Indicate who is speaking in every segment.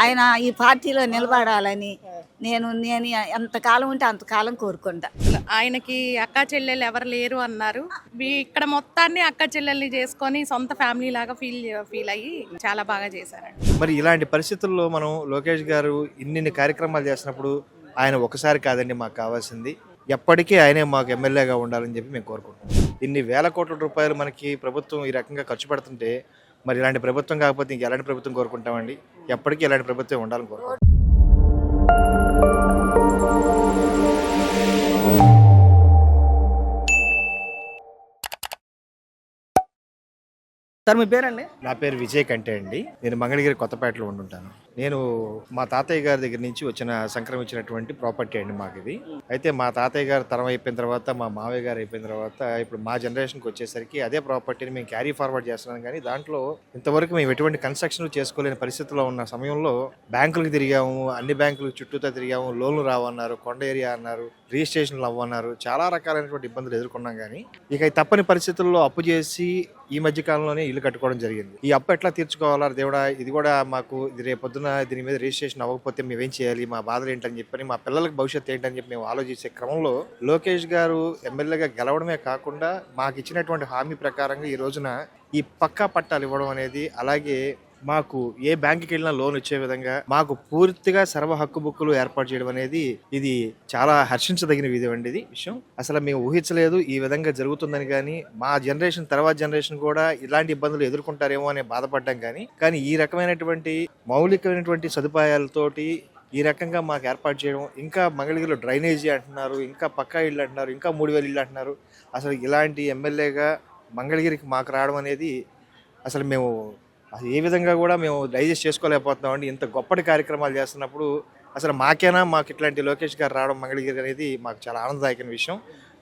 Speaker 1: ఆయన ఈ పార్టీలో నిలబడాలని నేను నేను ఎంతకాలం ఉంటే అంతకాలం కోరుకుంటా.
Speaker 2: ఆయనకి అక్క చెల్లెలు ఎవరు లేరు అన్నారు. ఇక్కడ మొత్తాన్ని అక్క చెల్లెల్ని చేసుకొని సొంత ఫ్యామిలీ లాగా ఫీల్ అయ్యి చాలా బాగా చేశారండి.
Speaker 3: మరి ఇలాంటి పరిస్థితుల్లో మనం లోకేష్ గారు ఇన్ని కార్యక్రమాలు చేసినప్పుడు ఆయన ఒకసారి కాదండి మాకు కావాల్సింది, ఎప్పటికీ ఆయనే మాకు ఎమ్మెల్యేగా ఉండాలని చెప్పి మేము కోరుకుంటున్నాం. ఇన్ని వేల కోట్ల రూపాయలు మనకి ప్రభుత్వం ఈ రకంగా ఖర్చు పెడుతుంటే మరి ఇలాంటి ప్రభుత్వం కాకపోతే ఇంక ఎలాంటి ప్రభుత్వం కోరుకుంటామండి? ఎప్పటికీ ఇలాంటి ప్రభుత్వం ఉండాలని కోరుకుంటాం.
Speaker 4: సార్ మీ పేరండి?
Speaker 3: నా పేరు విజయ్ కంటే అండి. నేను మంగళగిరి కొత్తపేటలో ఉండుంటాను. నేను మా తాతయ్య గారి దగ్గర నుంచి సంక్రమించినటువంటి ప్రాపర్టీ అండి మాకు ఇది. అయితే మా తాతయ్య గారు తరం అయిపోయిన తర్వాత, మా మావయ్య గారు అయిపోయిన తర్వాత, ఇప్పుడు మా జనరేషన్కి వచ్చేసరికి అదే ప్రాపర్టీని మేము క్యారీ ఫార్వర్డ్ చేస్తున్నాం. కానీ దాంట్లో ఇంతవరకు మేము ఎటువంటి కన్స్ట్రక్షన్ చేసుకోలేని పరిస్థితిలో ఉన్న సమయంలో బ్యాంకులకు తిరిగాము, అన్ని బ్యాంకులకు చుట్టూతో తిరిగాము. లోన్లు రావన్నారు, కొండ ఏరియా అన్నారు, రిజిస్ట్రేషన్లు అవ్వన్నారు, చాలా రకాలైనటువంటి ఇబ్బందులు ఎదుర్కొన్నాం. కానీ ఇక తప్పని పరిస్థితుల్లో అప్పు చేసి ఈ మధ్య కాలంలోనే ఇల్లు కట్టుకోవడం జరిగింది. ఈ అప్పు ఎట్లా తీర్చుకోవాలా దేవుడా, ఇది కూడా మాకు ఇది రేపొద్దున దీని మీద రిజిస్ట్రేషన్ అవ్వకపోతే మేమేం చేయాలి, మా బాధలు ఏంటని చెప్పని, మా పిల్లలకు భవిష్యత్తు ఏంటని చెప్పి మేము ఆలోచించే క్రమంలో లోకేష్ గారు ఎమ్మెల్యేగా గెలవడమే కాకుండా మాకు ఇచ్చినటువంటి హామీ ప్రకారంగా ఈ రోజున ఈ పక్కా పట్టాలు ఇవ్వడం అనేది, అలాగే మాకు ఏ బ్యాంకుకి వెళ్ళినా లోన్ వచ్చే విధంగా మాకు పూర్తిగా సర్వ హక్కు బుక్కులు ఏర్పాటు చేయడం అనేది ఇది చాలా హర్షించదగిన విషయం. అసలు మేము ఊహించలేదు ఈ విధంగా జరుగుతుందని. కానీ మా జనరేషన్ తర్వాత జనరేషన్ కూడా ఇలాంటి ఇబ్బందులు ఎదుర్కొంటారేమో అనే బాధపడ్డాం. కానీ ఈ రకమైనటువంటి మౌలికమైనటువంటి సదుపాయాలతోటి ఈ రకంగా మాకు ఏర్పాటు చేయడం, ఇంకా మంగళగిరిలో డ్రైనేజీ అంటున్నారు, ఇంకా పక్కా ఇళ్ళు అంటున్నారు, ఇంకా 3000 ఇళ్ళు అంటున్నారు. అసలు ఇలాంటి ఎమ్మెల్యేగా మంగళగిరికి మాకు రావడం అనేది అసలు మేము ఏ విధంగా కూడా మేము డైజెస్ట్ చేసుకోలేకపోతున్నామండి. ఇంత గొప్పటి కార్యక్రమాలు చేస్తున్నప్పుడు అసలు మాకు ఇట్లాంటి లోకేష్ గారు రావడం మంగళగిరి అనేది మాకు చాలా ఆనందదాయకమైన విషయం.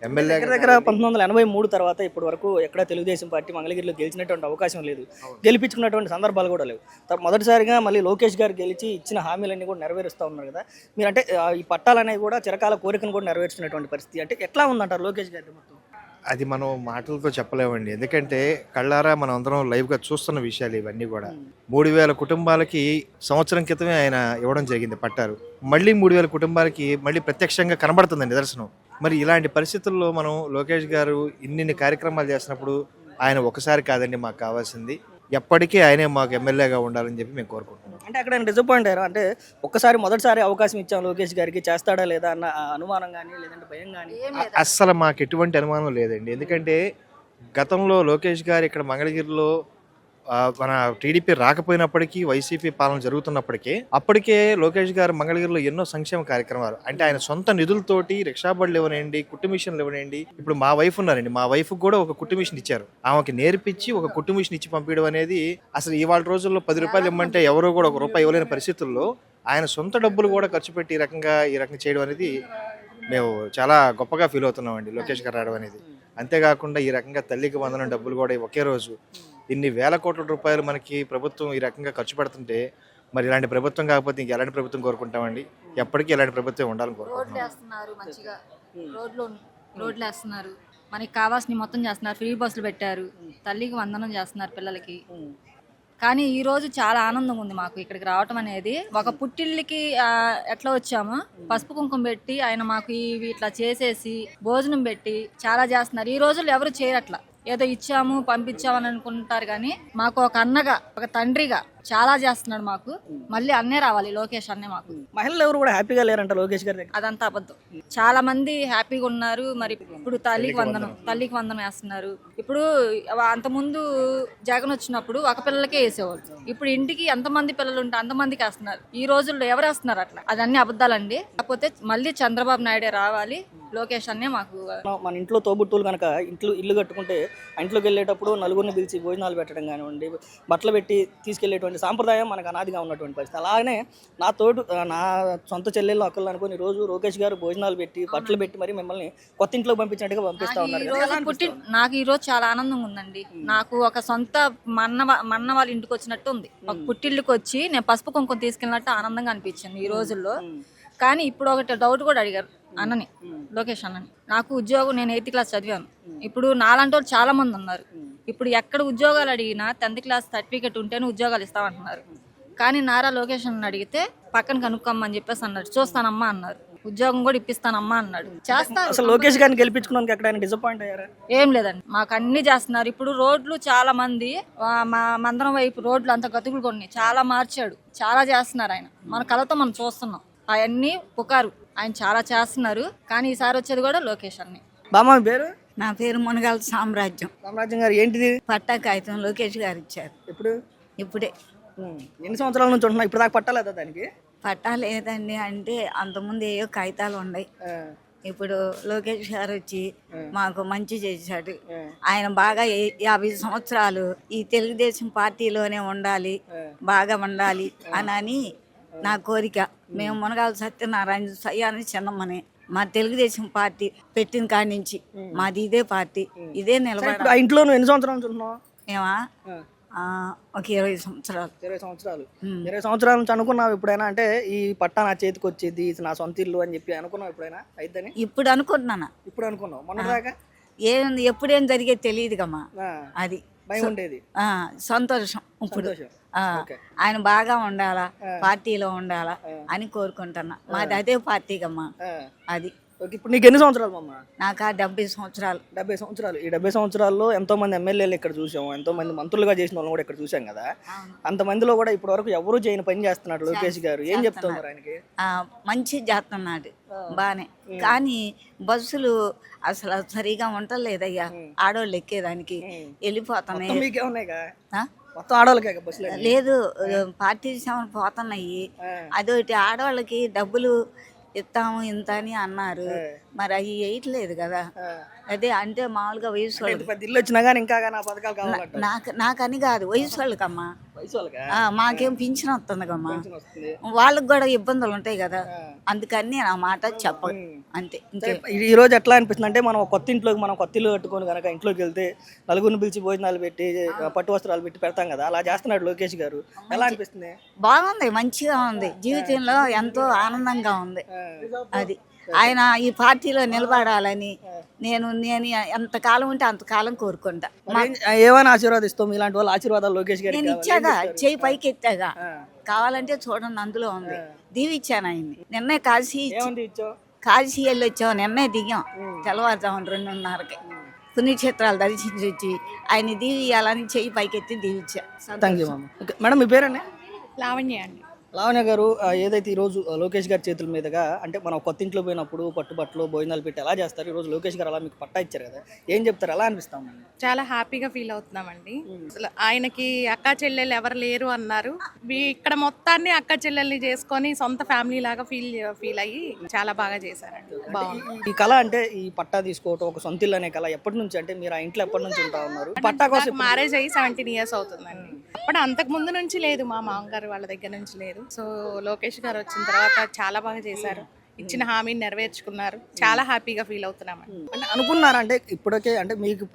Speaker 3: ఎమ్మెల్యే
Speaker 4: దగ్గర 1983 తర్వాత ఇప్పటి వరకు ఎక్కడ తెలుగుదేశం పార్టీ మంగళగిరిలో గెలిచినటువంటి అవకాశం లేదు, గెలిపించుకున్నటువంటి సందర్భాలు కూడా లేవు. మొదటిసారిగా మళ్ళీ లోకేష్ గారు గెలిచి ఇచ్చిన హామీలన్నీ కూడా నెరవేరుస్తూ ఉన్నారు కదా. మీరంటే ఈ పట్టాలనేవి కూడా చిరకాల కోరికను కూడా నెరవేర్చినటువంటి పరిస్థితి, అంటే ఎట్లా ఉందంటారు లోకేష్ గారి మొత్తం?
Speaker 3: అది మనం మాటలతో చెప్పలేమండి. ఎందుకంటే కళ్ళారా మనం అందరం లైవ్గా చూస్తున్న విషయాలు ఇవన్నీ కూడా. 3000 కుటుంబాలకి సంవత్సరం క్రితమే ఆయన ఇవ్వడం జరిగింది పట్టారు. మళ్ళీ 3000 కుటుంబాలకి మళ్ళీ ప్రత్యక్షంగా కనబడుతుంది నిదర్శనం. మరి ఇలాంటి పరిస్థితుల్లో మనం లోకేష్ గారు ఇన్ని కార్యక్రమాలు చేసినప్పుడు ఆయన ఒకసారి కాదండి మాకు కావాల్సింది, ఎప్పటికీ ఆయనే మాకు ఎమ్మెల్యేగా ఉండాలని చెప్పి మేము కోరుకుంటున్నాం.
Speaker 4: అంటే అక్కడ డిసప్పాయింట్ అయ్యారు, అంటే మొదటిసారి అవకాశం ఇచ్చాం లోకేష్ గారికి, చేస్తాడా లేదా అన్న అనుమానం కానీ లేదంటే భయం కానీ?
Speaker 3: అస్సలు మాకు ఎటువంటి అనుమానం లేదండి. ఎందుకంటే గతంలో లోకేష్ గారు ఇక్కడ మంగళగిరిలో మన టీడీపీ రాకపోయినప్పటికీ, వైసీపీ పాలన జరుగుతున్నప్పటికీ అప్పటికే లోకేష్ గారు మంగళగిరిలో ఎన్నో సంక్షేమ కార్యక్రమాలు, అంటే ఆయన సొంత నిధులతోటి రిక్షా బళ్ళు ఇవ్వనండి, కుట్టు మిషన్లు ఇవ్వనండి. ఇప్పుడు మా వైఫ్ ఉన్నారండి, మా వైఫ్ కూడా ఒక కుట్టు మిషన్ ఇచ్చారు. ఆమెకి నేర్పించి ఒక కుట్టు మిషన్ ఇచ్చి పంపించడం అనేది అసలు ఇవాళ రోజుల్లో 10 రూపాయలు ఇవ్వమంటే ఎవరో కూడా 1 రూపాయి ఇవ్వలేని పరిస్థితుల్లో ఆయన సొంత డబ్బులు కూడా ఖర్చు పెట్టి ఈ రకంగా చేయడం అనేది మేము చాలా గొప్పగా ఫీల్ అవుతున్నామండి లోకేష్ గారు రావడం అనేది. అంతేకాకుండా ఈ రకంగా తల్లికి వందనం డబ్బులు కూడా ఒకే రోజు ఇన్ని వేల కోట్ల రూపాయలు మనకి ప్రభుత్వం ఈ రకంగా ఖర్చు పెడుతుంటే మరి ఇలాంటి ప్రభుత్వం కాకపోతే ఇంక ఎలాంటి ప్రభుత్వం కోరుకుంటామండి? ఎప్పటికీ ఇలాంటి ప్రభుత్వం ఉండాలని
Speaker 1: కోరుకుంటున్నారు. మంచిగా రోడ్లు వేస్తున్నారు, మనకి కావాల్సిన మొత్తం చేస్తున్నారు, ఫ్రీ బస్సులు పెట్టారు, తల్లికి వందనం చేస్తున్నారు పిల్లలకి. కానీ ఈ రోజు చాలా ఆనందంగా ఉంది మాకు ఇక్కడికి రావటం అనేది. ఒక పుట్టిల్లికి ఎట్లా వచ్చామో పసుపు కుంకుమ పెట్టి ఆయన మాకు ఇట్లా చేసేసి భోజనం పెట్టి చాలా చేస్తున్నారు. ఈ రోజుల్లో ఎవరు చేయరట్లా, ఏదో ఇచ్చాము పంపించామని అనుకుంటారు. కానీ మాకు ఒక అన్నగా, ఒక తండ్రిగా చాలా చేస్తున్నాడు మాకు. మళ్ళీ అన్నే రావాలి లోకేష్ అన్నే మాకు.
Speaker 4: మహిళలు ఎవరు కూడా హ్యాపీగా లేరంట లోకేష్ గారి దగ్గర?
Speaker 1: అదంతా అబద్ధం. చాలా మంది హ్యాపీగా ఉన్నారు. మరి ఇప్పుడు తల్లికి వందనం వేస్తున్నారు. ఇప్పుడు అంతకుముందు జగన్ వచ్చినప్పుడు ఒక పిల్లలకే వేసేవాళ్ళు, ఇప్పుడు ఇంటికి ఎంతమంది పిల్లలు ఉంటే అంతమందికి వేస్తున్నారు. ఈ రోజుల్లో ఎవరు వేస్తున్నారు అట్లా? అదన్నీ అబద్ధాలండి. కాకపోతే మళ్ళీ చంద్రబాబు నాయుడే రావాలి, లోకేష్ అన్నే మాకు.
Speaker 4: మన ఇంట్లో తోబుట్టువులు కనుక ఇల్లు కట్టుకుంటే ఇంట్లోకి వెళ్ళేటప్పుడు నలుగురిని పిలిచి భోజనాలు పెట్టడం కానివ్వండి, బట్టలు పెట్టి తీసుకెళ్లేటువంటి సాంప్రదాయం మనకు అనాదిగా ఉన్నటువంటి పరిస్థితి. అలాగనే నా సొంత చెల్లెళ్ళు అక్కలు అనుకుని రోజు లోకేష్ గారు భోజనాలు పెట్టి బట్టలు పెట్టి మరి మిమ్మల్ని కొత్త ఇంట్లోకి పంపించినట్టుగా పంపిస్తా ఉన్నారు.
Speaker 1: నాకు ఈ రోజు చాలా ఆనందంగా ఉందండి. నాకు ఒక సొంత మన్న వాళ్ళ ఇంటికి వచ్చినట్టు ఉంది. ఒక పుట్టిల్లుకి వచ్చి నేను పసుపు కుంకుమ తీసుకెళ్ళినట్టు ఆనందంగా అనిపించింది ఈ రోజుల్లో. కానీ ఇప్పుడు ఒకటి డౌట్ కూడా అడిగారు అన్నని, లోకేష్ అన్నని. నాకు ఉద్యోగం, నేను 8th క్లాస్ చదివాను. ఇప్పుడు నాలాంటి వాళ్ళు చాలా మంది ఉన్నారు. ఇప్పుడు ఎక్కడ ఉద్యోగాలు అడిగినా 10th క్లాస్ సర్టిఫికెట్ ఉంటేనే ఉద్యోగాలు ఇస్తామంటున్నారు. కానీ నారా లొకేషన్ అడిగితే పక్కన కనుక్కోమని చెప్పేసి అన్నాడు. చూస్తానమ్మా అన్నారు. ఉద్యోగం కూడా ఇప్పిస్తానమ్మా అన్నాడు. చేస్తారు.
Speaker 4: అసలు లోకేష్ గారిని గెలిపించుకున్నానికి ఎక్కడ ఆయన డిసప్పాయింట్ అయ్యారా?
Speaker 1: ఏం లేదండి, మాకు అన్ని చేస్తున్నారు. ఇప్పుడు రోడ్లు చాలా మంది మా మందరం వైపు రోడ్లు అంత గతుకులు కొన్ని చాలా మార్చాడు, చాలా చేస్తున్నారు ఆయన. మన కళతో మనం చూస్తున్నాం. అవన్నీ పుకారు, ఆయన చాలా చేస్తున్నారు. కానీ ఈసారి వచ్చేది కూడా లోకేష్ అన్ని.
Speaker 4: బామ్మ మీ పేరు?
Speaker 5: నా పేరు మునగాల సామ్రాజ్యం.
Speaker 4: సామ్రాజ్యం గారు ఏంటిది?
Speaker 5: పట్టా కాగితం లోకేష్ గారు ఇచ్చారు.
Speaker 4: ఎప్పుడు?
Speaker 5: ఇప్పుడే.
Speaker 4: ఎన్ని సంవత్సరాల నుంచి ఉంటున్నా? ఇప్పుడు దాకా పట్టలేదా దానికి?
Speaker 5: పట్టా లేదండి, అంటే అంతకుముందు ఏవో కాగితాలు ఉన్నాయి. ఇప్పుడు లోకేష్ గారు వచ్చి మాకు మంచి చేశాడు. ఆయన బాగా 50 సంవత్సరాలు ఈ తెలుగుదేశం పార్టీలోనే ఉండాలి, బాగా ఉండాలి అని నా కోరిక. మేము మునగాల సత్యనారాయణ సయ్యాని చిన్నమ్మని. మా తెలుగుదేశం పార్టీ పెట్టిన కాడి నుంచి మాది ఇదే పార్టీ, ఇదే నిలబడి.
Speaker 4: ఆ ఇంట్లో నువ్వు ఎన్ని సంవత్సరాల నుంచి ఉంటున్నావు?
Speaker 5: మేమా ఒక 20 సంవత్సరాలు.
Speaker 4: 20 సంవత్సరాలు. 20 సంవత్సరాల నుంచి అనుకున్నావు ఎప్పుడైనా అంటే ఈ పట్టా నా చేతికి వచ్చేది, ఇది నా సొంత ఇల్లు అని చెప్పి అనుకున్నావు ఎప్పుడైనా? అయిద్దని
Speaker 5: ఇప్పుడు అనుకుంటున్నాను.
Speaker 4: ఇప్పుడు అనుకున్నావు? మొన్నదాకా
Speaker 5: ఏంది ఎప్పుడేం జరిగేది తెలియదు కమ్మా. అది
Speaker 4: భయం ఉండేది.
Speaker 5: సంతోషం. ఇప్పుడు ఆయన బాగా ఉండాలా, పార్టీలో ఉండాలా అని కోరుకుంటున్నా. మాది అదే పార్టీ కమ్మా. అది
Speaker 4: ఇప్పుడు నీకు ఎన్ని సంవత్సరాలు అమ్మ?
Speaker 5: నాకు 70 సంవత్సరాలు.
Speaker 4: 70 సంవత్సరాలు. ఈ 70 సంవత్సరాల్లో ఎంతో మంది ఎమ్మెల్యేలు ఇక్కడ చూసాము, ఎంతో మంది మంత్రులుగా చేసిన వాళ్ళని కూడా ఇక్కడ చూసాం కదా. అంతమందిలో కూడా ఇప్పటి వరకు ఎవరు చేయని పని చేస్తున్నాడు లోకేష్ గారు. ఏం చెప్తున్నారు ఆయనకి?
Speaker 5: మంచి చేస్తున్నాడు బానే. కానీ బస్సులు అసలు సరిగా ఉండలేదయ్యా, ఆడవాళ్ళు ఎక్కేదానికి వెళ్ళిపోతున్నాయి.
Speaker 4: మీకేమున్నాయిగా మొత్తం ఆడవాళ్ళకే బస్సులు?
Speaker 5: లేదు, పార్టీ సేవలు పోతున్నాయి. అదొకటి ఆడవాళ్ళకి డబ్బులు ఇస్తాము ఇంత అని అన్నారు, మరి అవి వేయట్లేదు కదా. అదే అంటే మామూలుగా వయసు వాళ్ళకి
Speaker 4: ఇల్లు వచ్చినా కానీ ఇంకా నా పథకాలు కావాలంట.
Speaker 5: నాకని కాదు, వయసు వాళ్ళకమ్మా.
Speaker 4: వయసు వాళ్ళకా?
Speaker 5: మాకేం పింఛన్ వస్తుంది కమ్మా, వాళ్ళకి కూడా ఇబ్బందులు ఉంటాయి కదా. అందుకని నా మాట చెప్ప అంతే.
Speaker 4: ఈ రోజు ఎట్లా అనిపిస్తుంది అంటే మనం కొత్త ఇంట్లోకి మనం కొత్త ఇల్లు కట్టుకొని కనుక ఇంట్లోకి వెళ్తే నలుగురిని పిలిచి భోజనాలు పెట్టి పట్టు వస్త్రాలు పెట్టి పెడతాం కదా, అలా చేస్తున్నాడు లోకేష్ గారు. ఎలా అనిపిస్తుంది?
Speaker 5: బాగుంది, మంచిగా ఉంది, జీవితంలో ఎంతో ఆనందంగా ఉంది. అది ఆయన ఈ పార్టీలో నిలబడాలని నేను ఎంతకాలం ఉంటే అంతకాలం కోరుకుంటా.
Speaker 4: ఏమైనా ఆశీర్వాదిస్తాం ఇలాంటి వాళ్ళు ఆశీర్వాదాలు లోకేష్ గారు?
Speaker 5: నేను ఇచ్చాగా, చెయ్యి పైకి ఎత్తాగా, కావాలంటే చూడండి అందులో ఉంది. దీవిచ్చాను ఆయన్ని. నిన్నే కాశీ వెళ్ళి వచ్చాం, నిన్నే దిగాం తెల్లవారుజామున 2:30కి. పుణ్యక్షేత్రాలు దర్శించి వచ్చి ఆయన దీవియాలని చెయ్యి పైకెత్తి దీవిచ్చా.
Speaker 4: మేడం మీ పేరండి?
Speaker 2: లావణ్య అండి.
Speaker 4: లావణ్య గారు, ఏదైతే ఈరోజు లోకేష్ గారి చేతుల మీదుగా అంటే మనం కొత్త ఇంట్లో పోయినప్పుడు పట్టుబట్టలు భోజనాలు పెట్టి ఎలా చేస్తారు, ఈరోజు లోకేష్ గారు అలా మీకు పట్టా ఇచ్చారు కదా, ఏం చెప్తారు? ఎలా అనిపిస్తాం?
Speaker 2: చాలా హ్యాపీగా ఫీల్ అవుతున్నామండి. అసలు ఆయనకి అక్కా చెల్లెలు ఎవరు లేరు అన్నారు. ఇక్కడ మొత్తాన్ని అక్కా చెల్లెల్ని చేసుకొని సొంత ఫ్యామిలీ లాగా ఫీల్ అయ్యి చాలా బాగా చేశారండి. బాగుంది.
Speaker 4: ఈ కళ అంటే ఈ పట్టా తీసుకోవటం, ఒక సొంత ఇల్లు అనే కళ ఎప్పటి నుంచి, అంటే మీరు ఆ ఇంట్లో ఎప్పటి నుంచి ఉంటా ఉన్నారు? పట్టా కోసం
Speaker 2: మ్యారేజ్ అయ్యి 17 years అవుతుందండి. అప్పుడు అంతకు ముందు నుంచి లేదు, మా మామగారు వాళ్ళ దగ్గర నుంచి లేదు. సో లోకేష్ గారు వచ్చిన తర్వాత చాలా బాగా చేశారు, ఇచ్చిన హామీని నెరవేర్చుకున్నారు. చాలా హ్యాపీగా ఫీల్ అవుతున్నామండి.
Speaker 4: అంటే అనుకున్నారా అంటే ఇప్పటికే అంటే మీకు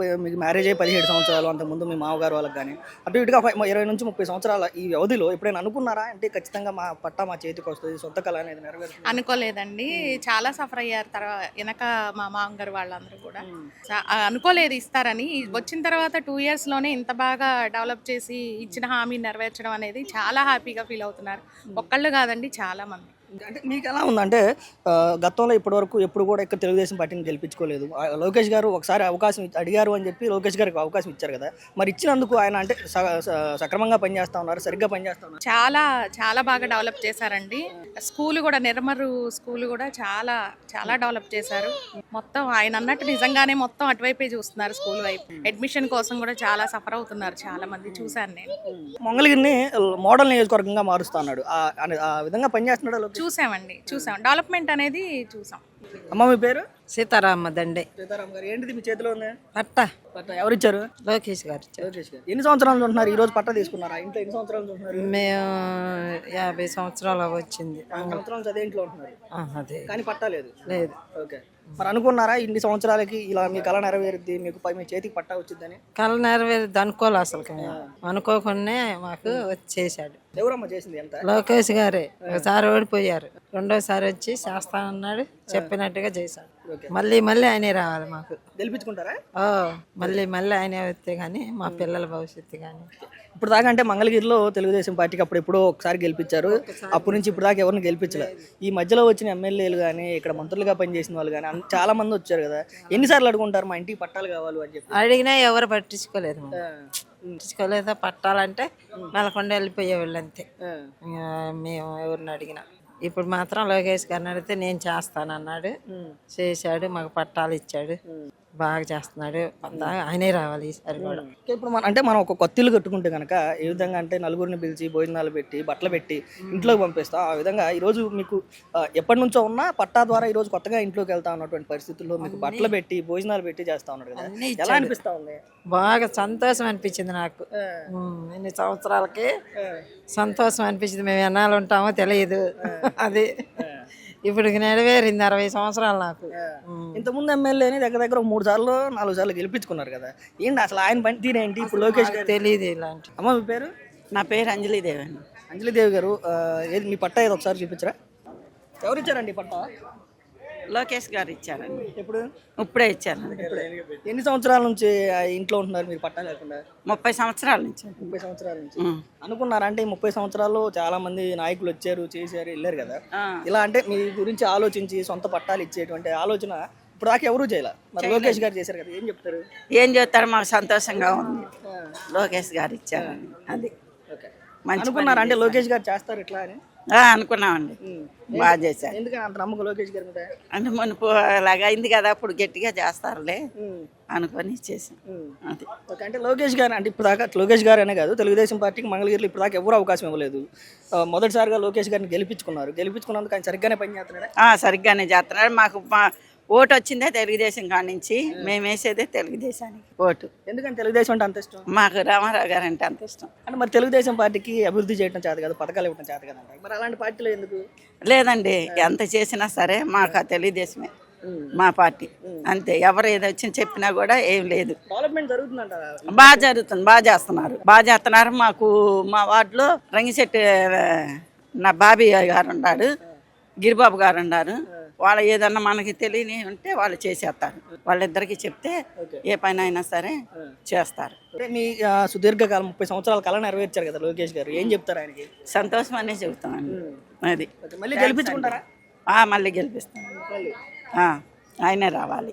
Speaker 4: మ్యారేజ్ అయ్యి 17 సంవత్సరాలు, అంతకుముందు మీ మామగారు వాళ్ళకి కానీ అటు ఇటుగా 20 నుంచి 30 సంవత్సరాల ఈ వ్యవధిలో ఎప్పుడైనా అనుకున్నారా అంటే ఖచ్చితంగా మా పట్టా మా చేతికి వస్తుంది, సొంత కళ అనేది నెరవేరుతుంది?
Speaker 2: అనుకోలేదండి, చాలా సఫర్ అయ్యారు. తర్వాత వెనక మా మామగారు వాళ్ళందరూ కూడా అనుకోలేదు ఇస్తారని. వచ్చిన తర్వాత 2 yearsలోనే ఇంత బాగా డెవలప్ చేసి ఇచ్చిన హామీని నెరవేర్చడం అనేది చాలా హ్యాపీగా ఫీల్ అవుతున్నారు. ఒక్కళ్ళు కాదండి, చాలా మంది.
Speaker 4: అంటే మీకు ఎలా ఉందంటే గతంలో ఇప్పటివరకు ఎప్పుడు కూడా ఇక్కడ తెలుగుదేశం పార్టీని గెలిపించుకోలేదు. లోకేష్ గారు ఒకసారి అవకాశం అడిగారు అని చెప్పి లోకేష్ గారికి అవకాశం ఇచ్చారు కదా, మరి ఇచ్చినందుకు ఆయన అంటే సక్రమంగా పనిచేస్తా ఉన్నారు, సరిగ్గా పనిచేస్తా ఉన్నారు?
Speaker 2: చాలా చాలా బాగా డెవలప్ చేశారండి. స్కూల్ కూడా నిర్మరు స్కూల్ కూడా చాలా చాలా డెవలప్ చేశారు. మొత్తం ఆయన అన్నట్టు నిజంగానే మొత్తం అటువైపే చూస్తున్నారు. స్కూల్ వైపు అడ్మిషన్ కోసం కూడా చాలా సఫర్ అవుతున్నారు చాలా మంది, చూశాను నేను.
Speaker 4: మంగళగిరిని మోడల్ నియోజకవర్గంగా మారుస్తా అన్నాడు, ఆ విధంగా పనిచేస్తున్నాడు?
Speaker 2: చూసాం, డెవలప్మెంట్ అనేది చూసాం.
Speaker 4: అమ్మ మీ పేరు?
Speaker 5: సీతారామ దండే.
Speaker 4: సీతారాం గారు, ఏంటిది మీ చేతిలో ఉంది?
Speaker 5: పట్టా.
Speaker 4: పట్టా ఎవరు ఇచ్చారు?
Speaker 5: లోకేష్ గారు.
Speaker 4: లోకేష్ గారు. ఎన్ని సంవత్సరాలు ఉంటున్నారు? ఈ రోజు పట్టా తీసుకున్నారా? ఇంట్లో ఎన్ని సంవత్సరాలు ఉంటున్నారు?
Speaker 5: మేము 50 సంవత్సరాలు వచ్చింది.
Speaker 4: సంవత్సరాలు అదే ఇంట్లో ఉంటున్నారు,
Speaker 5: అదే.
Speaker 4: కానీ పట్టా లేదు?
Speaker 5: లేదు.
Speaker 4: ఓకే. మరి అనుకున్నారా ఇన్ని సంవత్సరాలకి ఇలా మీ కళ నెరవేరుద్ది, మీకు మీ చేతికి పట్టా వచ్చిందని?
Speaker 5: కళ నెరవేరుద్ది అనుకోలే అసలు, అనుకోకుండా మాకు వచ్చేసాడు.
Speaker 4: ఎవరమ్మా చేసింది? ఎంత?
Speaker 5: లోకేష్ గారే. ఒకసారి ఓడిపోయారు, రెండోసారి వచ్చి చేస్తానన్నాడు, చెప్పినట్టుగా చేశాడు.
Speaker 6: మళ్ళీ మళ్ళీ ఆయనే రావాలి మాకు.
Speaker 4: గెలిపించుకుంటారా?
Speaker 6: ఓ మళ్ళీ మళ్ళీ ఆయనే వస్తే కానీ మా పిల్లల భవిష్యత్తు కానీ.
Speaker 4: ఇప్పుడు దాకా అంటే మంగళగిరిలో తెలుగుదేశం పార్టీకి అప్పుడు ఎప్పుడో ఒకసారి గెలిపించారు, అప్పటి నుంచి ఇప్పుడు దాకా ఎవరిని గెలిపించలేదు. ఈ మధ్యలో వచ్చిన ఎమ్మెల్యేలు కానీ ఇక్కడ మంత్రులుగా పనిచేసిన వాళ్ళు కానీ చాలా మంది వచ్చారు కదా, ఎన్నిసార్లు అడుగుంటారు మా ఇంటికి పట్టాలు కావాలి అని చెప్పి?
Speaker 6: అడిగినా ఎవరు పట్టించుకోలేదు మాకు. పట్టించుకోలేదా పట్టాలంటే నెలకొండ వెళ్ళిపోయేవాళ్ళు అంతే. ఇంకా మేము ఎవరిని అడిగినా. ఇప్పుడు మాత్రం లోకేష్ గారిని అడిగితే నేను చేస్తానన్నాడు, చేశాడు, మాకు పట్టాలు ఇచ్చాడు, బాగా చేస్తున్నాడు. ఆయనే రావాలి ఈసారి కూడా.
Speaker 4: ఇప్పుడు మనం ఒక కొత్త ఇల్లు కట్టుకుంటే కనుక ఏ విధంగా అంటే నలుగురిని పిలిచి భోజనాలు పెట్టి బట్టలు పెట్టి ఇంట్లోకి పంపిస్తాం, ఆ విధంగా ఈరోజు మీకు ఎప్పటి నుంచో ఉన్నా పట్టా ద్వారా ఈరోజు కొత్తగా ఇంట్లోకి వెళ్తా ఉన్నటువంటి పరిస్థితుల్లో మీకు బట్టలు పెట్టి భోజనాలు పెట్టి చేస్తా ఉన్నాడు కదా, ఎలా అనిపిస్తా ఉంది?
Speaker 6: బాగా సంతోషం అనిపించింది నాకు. ఇన్ని సంవత్సరాలకి సంతోషం అనిపించింది. మేము ఎన్నాళ్ళు ఉంటామో తెలియదు అది. ఇప్పుడు నెరవేరింది 60 సంవత్సరాలు నాకు.
Speaker 4: ఇంతకుముందు ఎమ్మెల్యేని దగ్గర దగ్గర 3 సార్లు 4 సార్లు గెలిపించుకున్నారు కదా, ఏంటి అసలు ఆయన పని తీరేంటి? ఇప్పుడు లోకేష్ గారు
Speaker 6: తెలియదు ఇలాంటి.
Speaker 4: అమ్మ మీ పేరు?
Speaker 7: నా పేరు అంజలిదేవి అండి.
Speaker 4: అంజలిదేవి గారు, ఏది మీ పట్టా ఏదో ఒకసారి చూపించరా? ఎవరు ఇచ్చారండి పట్టా?
Speaker 7: లోకేష్ గారు ఇచ్చారండి.
Speaker 4: ఎప్పుడు?
Speaker 7: ఇప్పుడే ఇచ్చారండి.
Speaker 4: ఎన్ని సంవత్సరాల నుంచి ఆ ఇంట్లో ఉంటున్నారు మీరు పట్టా లేకుండా?
Speaker 7: 30 సంవత్సరాల నుంచి.
Speaker 4: 30 సంవత్సరాల నుంచి అనుకున్నారా? అంటే ఈ 30 సంవత్సరాల్లో చాలా మంది నాయకులు వచ్చారు, చేశారు, వెళ్ళారు కదా, ఇలా అంటే మీ గురించి ఆలోచించి సొంత పట్టాలు ఇచ్చేటువంటి ఆలోచన ఇప్పుడు దాకా ఎవరూ చేయాలి. మరి లోకేష్ గారు చేశారు కదా, ఏం చెప్తారు?
Speaker 7: ఏం చేస్తారు, మాకు సంతోషంగా ఉంది. లోకేష్ గారు ఇచ్చారండి. అది మంచి
Speaker 4: అనుకున్నారా అంటే లోకేష్ గారు చేస్తారు ఇట్లా అని?
Speaker 7: అనుకున్నామండి. బాగా చేశారు.
Speaker 4: ఎందుకని అంత నమ్మకం లోకేష్ గారి మీద?
Speaker 7: అంటే మునుపు అలాగా అయింది కదా, అప్పుడు గట్టిగా చేస్తారులే అనుకొని ఇచ్చేసాం. అది
Speaker 4: ఓకే. అంటే లోకేష్ గారు అంటే ఇప్పుడు దాకా లోకేష్ గారు అనే కాదు, తెలుగుదేశం పార్టీకి మంగళగిరిలో ఇప్పుడు దాకా ఎవరు అవకాశం ఇవ్వలేదు. మొదటిసారిగా లోకేష్ గారిని గెలిపించుకున్నందుకు ఆయన సరిగ్గానే పని చేస్తున్నాడా?
Speaker 7: సరిగ్గానే చేస్తున్నాడు. మాకు ఓటు వచ్చిందే తెలుగుదేశం కాడి నుంచి, మేము వేసేదే తెలుగుదేశానికి ఓటు.
Speaker 4: ఎందుకని తెలుగుదేశం అంటే అంత ఇష్టం?
Speaker 7: మాకు రామారావు గారు అంటే అంత ఇష్టం.
Speaker 4: అంటే మరి తెలుగుదేశం పార్టీకి అభివృద్ధి చేయడం చేత కదా, పథకాలు ఇవ్వడం చేత కదా, మరి అలాంటి పార్టీలో ఎందుకు?
Speaker 7: లేదండి, ఎంత చేసినా సరే మాకు ఆ తెలుగుదేశమే మా పార్టీ అంతే. ఎవరు ఏదో వచ్చి చెప్పినా కూడా ఏం లేదు.
Speaker 4: డెవలప్మెంట్ జరుగుతుందంట?
Speaker 7: బాగా జరుగుతుంది, బాగా చేస్తున్నారు. మాకు మా వార్డులో రంగిశెట్టి నా బాబీ గారు ఉన్నారు, గిరిబాబు గారు ఉన్నారు. వాళ్ళు ఏదన్నా మనకి తెలియని ఉంటే వాళ్ళు చేసేస్తారు. వాళ్ళిద్దరికి చెప్తే ఏ పని అయినా సరే చేస్తారు.
Speaker 4: అంటే మీ సుదీర్ఘకాలం 30 సంవత్సరాల కళ నెరవేర్చారు కదా లోకేష్ గారు, ఏం చెప్తారు ఆయనకి?
Speaker 7: సంతోషం అనే చెబుతామండి. అది
Speaker 4: మళ్ళీ గెలిపించుకుంటారా?
Speaker 7: మళ్ళీ గెలిపిస్తాం. ఆయనే రావాలి.